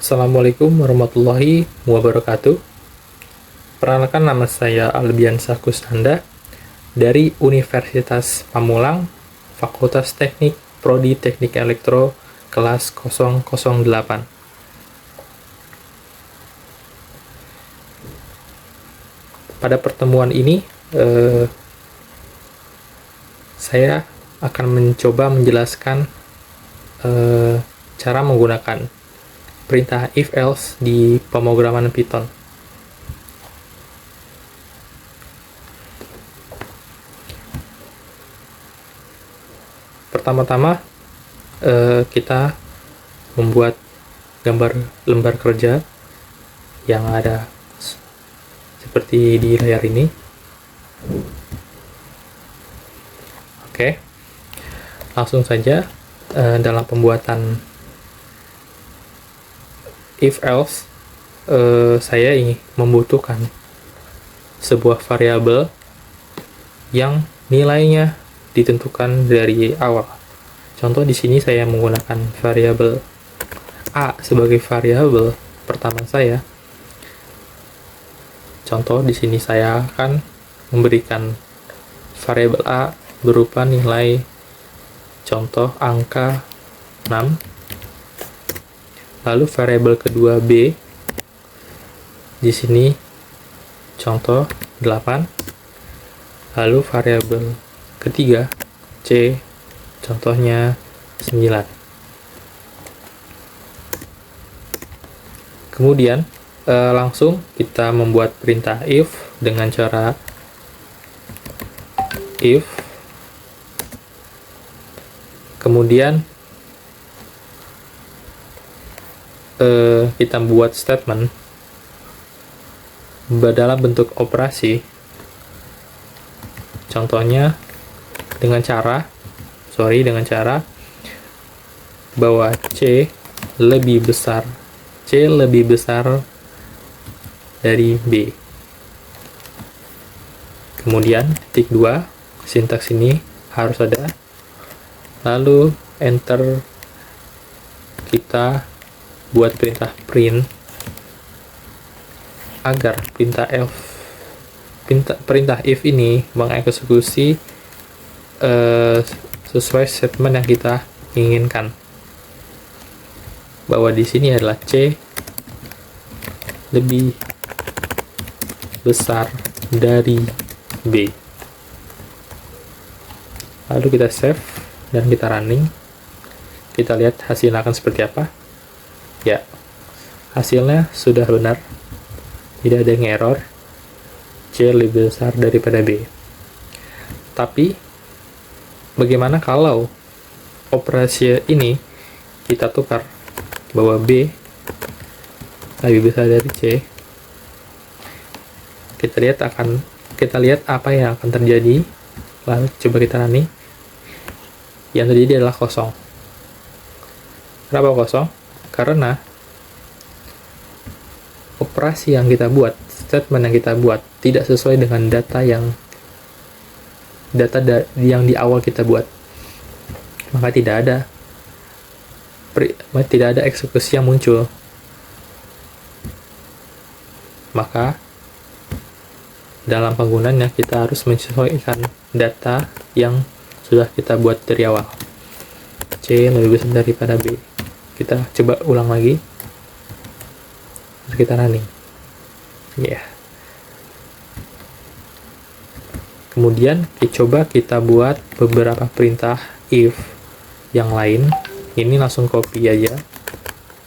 Assalamualaikum warahmatullahi wabarakatuh. Perkenalkan, nama saya Albian Sakusnanda dari Universitas Pamulang, Fakultas Teknik, Prodi Teknik Elektro, kelas 008. Pada pertemuan ini, saya akan mencoba menjelaskan cara menggunakan perintah if-else di pemrograman Python. Pertama-tama, kita membuat gambar lembar kerja yang ada seperti di layar ini. Oke, langsung saja dalam pembuatan if-else, saya ingin membutuhkan sebuah variabel yang nilainya ditentukan dari awal. Contoh di sini saya menggunakan variabel a sebagai variabel pertama saya. Contoh di sini saya akan memberikan variabel a berupa nilai contoh angka 6. Lalu variabel kedua b, di sini contoh 8. Lalu variabel ketiga c, contohnya 9. Kemudian langsung kita membuat perintah if dengan cara if, kemudian kita buat statement dalam bentuk operasi. Contohnya dengan cara bahwa C lebih besar dari B. Kemudian titik 2, sintaks ini harus ada. Lalu enter, kita buat perintah print agar perintah if ini mengeksekusi sesuai statement yang kita inginkan, bahwa di sini adalah C lebih besar dari B. Lalu kita save dan kita running. Kita lihat hasilnya akan seperti apa. Ya, hasilnya sudah benar, tidak ada yang error. C lebih besar daripada B. Tapi bagaimana kalau operasi ini kita tukar, bahwa B lebih besar dari C? Kita lihat apa yang akan terjadi. Lalu coba kita running. Yang terjadi adalah kosong. Kenapa kosong? Karena operasi yang kita buat, statement yang kita buat tidak sesuai dengan data yang di awal kita buat. Maka tidak ada eksekusi yang muncul. Maka dalam penggunaannya kita harus menyesuaikan data yang sudah kita buat dari awal. C lebih besar daripada B. Kita coba ulang lagi. Terus kita running. Ya. Kemudian coba kita buat beberapa perintah if yang lain. Ini langsung copy aja,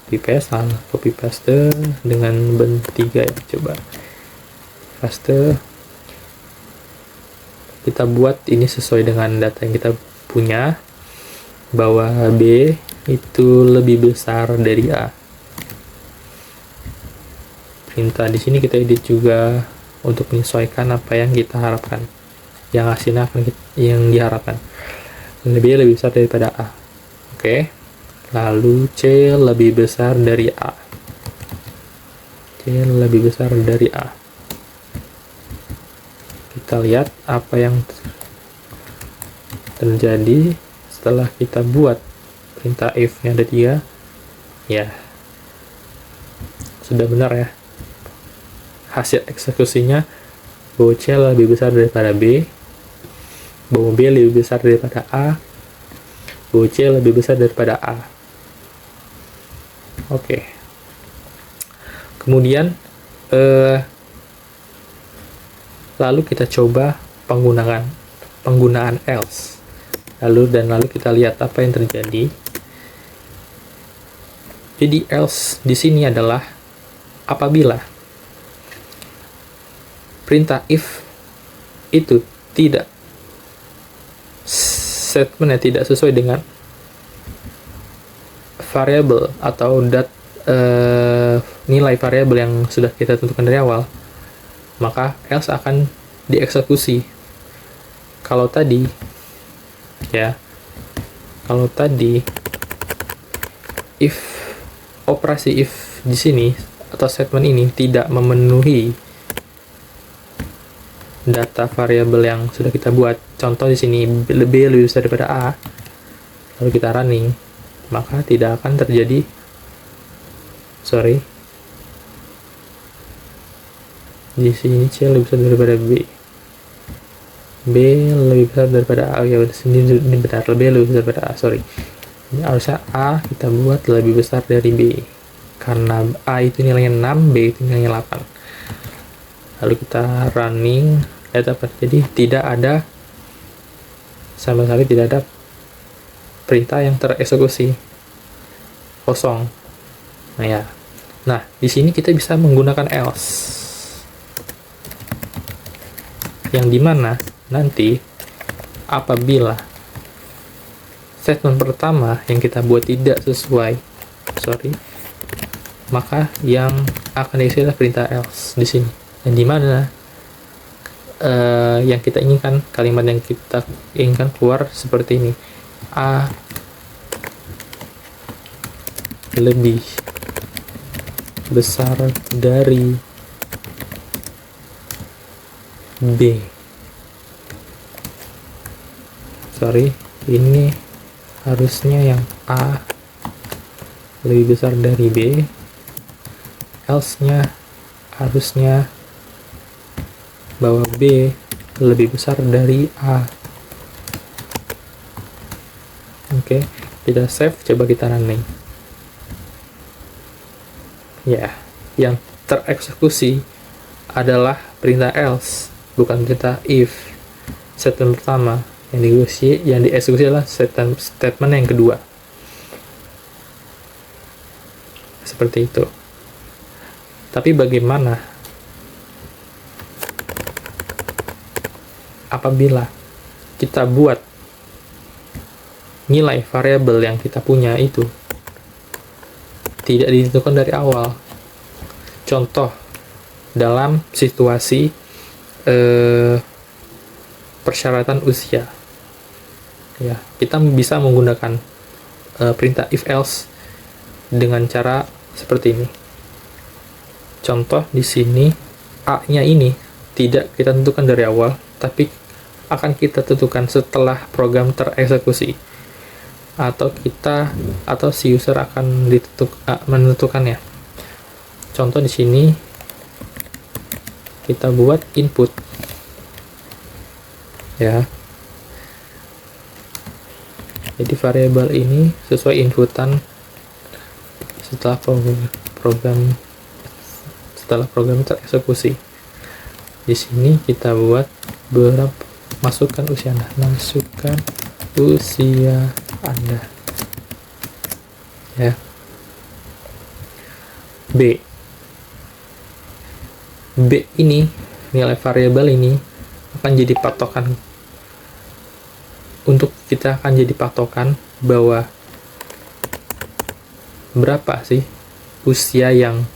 copy paste dengan ben 3 ya. Coba paste, kita buat ini sesuai dengan data yang kita punya, bahwa B itu lebih besar dari A. Perintah di sini kita edit juga untuk menyesuaikan apa yang kita harapkan, yang hasilnya yang diharapkan. B lebih besar daripada A. Oke. Lalu C lebih besar dari A. C lebih besar dari A. Kita lihat apa yang terjadi setelah kita buat perintah if-nya ada 3. Ya, sudah benar ya. Hasil eksekusinya bahwa C lebih besar daripada B, bahwa B lebih besar daripada A, bahwa C lebih besar daripada A. Oke. Kemudian lalu kita coba penggunaan else. Lalu kita lihat apa yang terjadi. Jadi else di sini adalah apabila perintah if itu tidak statementnya tidak sesuai dengan variabel atau nilai variabel yang sudah kita tentukan dari awal, maka else akan dieksekusi. Kalau tadi operasi if di sini atau statement ini tidak memenuhi data variabel yang sudah kita buat, contoh di sini B lebih besar daripada A, lalu kita running, maka tidak akan terjadi di sini C lebih besar daripada B lebih besar daripada A, ya ini benar, B lebih besar daripada A, ini harusnya A kita buat lebih besar dari B karena A itu nilainya 6, B itu nilainya 8. Lalu kita running, jadi tidak ada sama sekali, tidak ada perintah yang tereksekusi, kosong. Nah, di sini kita bisa menggunakan else, yang dimana nanti apabila statement pertama yang kita buat tidak sesuai, maka yang akan diisi adalah perintah else di sini, yang dimana yang kita inginkan, kalimat yang kita inginkan keluar seperti ini: A lebih besar dari B. Ini harusnya yang A lebih besar dari B, else-nya harusnya bahwa B lebih besar dari A. Oke, kita save, coba kita running. Yang tereksekusi adalah perintah else, bukan perintah if. Statement pertama yang dieksekusi adalah statement yang kedua. Seperti itu. Tapi bagaimana apabila kita buat nilai variabel yang kita punya itu tidak ditentukan dari awal? Contoh dalam situasi persyaratan usia, kita bisa menggunakan perintah if else dengan cara seperti ini. Contoh di sini A-nya ini tidak kita tentukan dari awal, tapi akan kita tentukan setelah program tereksekusi, atau si user akan menentukannya. Contoh di sini kita buat input, jadi variabel ini sesuai inputan setelah program tereksekusi. Di sini kita buat masukkan usia Anda, B ini, nilai variabel ini akan jadi patokan bahwa berapa sih usia yang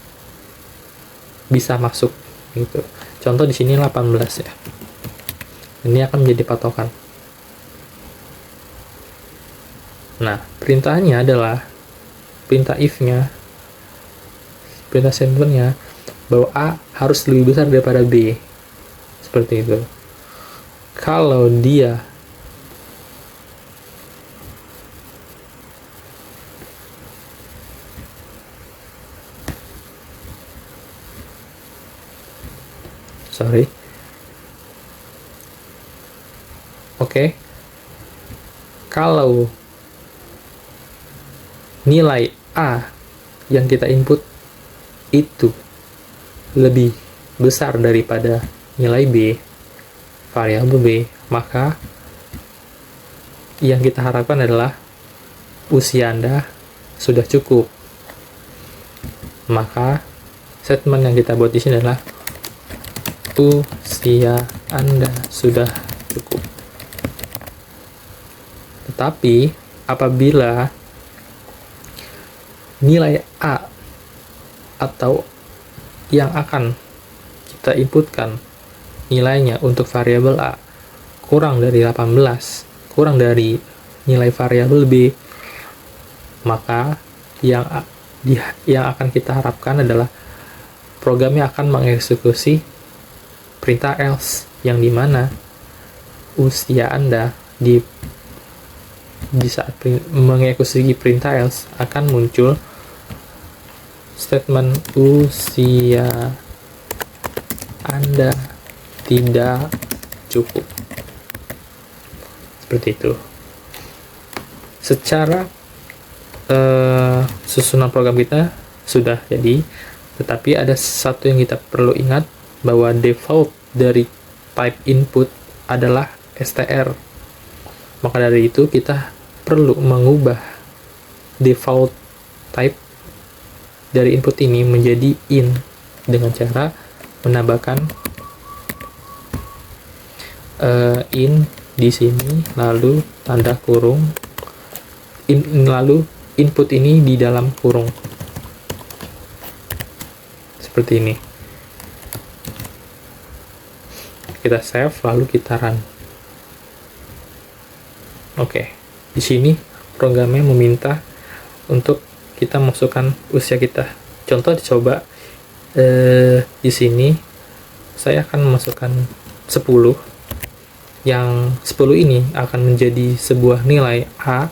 bisa masuk gitu. Contoh di sini 18 ya. Ini akan menjadi patokan. Nah, perintahnya adalah perintah if-nya, perintah statement-nya bahwa A harus lebih besar daripada B. Seperti itu. Kalau dia sorry. Oke. Kalau nilai A yang kita input itu lebih besar daripada nilai B, variabel B, maka yang kita harapkan adalah usia Anda sudah cukup. Maka statement yang kita buat di sini adalah usia Anda sudah cukup. Tetapi apabila nilai A atau yang akan kita inputkan nilainya untuk variabel A kurang dari 18, kurang dari nilai variabel B, maka yang akan kita harapkan adalah programnya akan mengeksekusi perintah else, yang dimana usia Anda di saat mengeksekusi perintah else akan muncul statement usia Anda tidak cukup. Seperti itu. Secara susunan program kita sudah jadi, tetapi ada satu yang kita perlu ingat, bahwa default dari type input adalah str. Maka dari itu kita perlu mengubah default type dari input ini menjadi in dengan cara menambahkan in di sini, lalu tanda kurung, lalu input ini di dalam kurung seperti ini. Kita save lalu kita run. Oke, di sini programnya meminta untuk kita masukkan usia kita. Contoh dicoba di sini saya akan memasukkan 10. Yang 10 ini akan menjadi sebuah nilai A.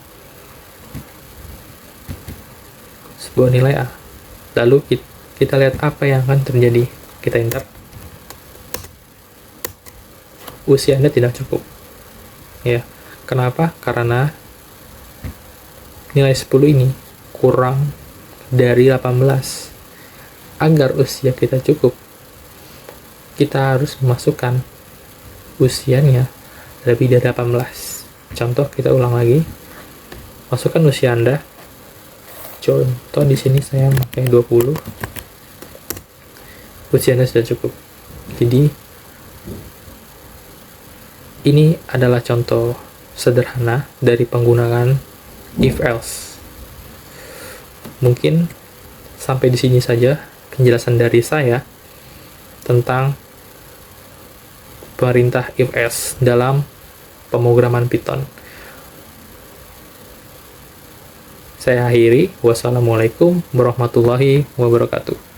Sebuah nilai A. Lalu kita lihat apa yang akan terjadi. Kita enter. Usia Anda tidak cukup. Ya. Kenapa? Karena nilai 10 ini kurang dari 18. Agar usia kita cukup, kita harus memasukkan usianya lebih dari 18. Contoh, kita ulang lagi. Masukkan usia Anda. Contoh di sini saya pakai 20. Usia Anda sudah cukup. Jadi ini adalah contoh sederhana dari penggunaan if else. Mungkin sampai di sini saja penjelasan dari saya tentang perintah if else dalam pemrograman Python. Saya akhiri. Wassalamualaikum warahmatullahi wabarakatuh.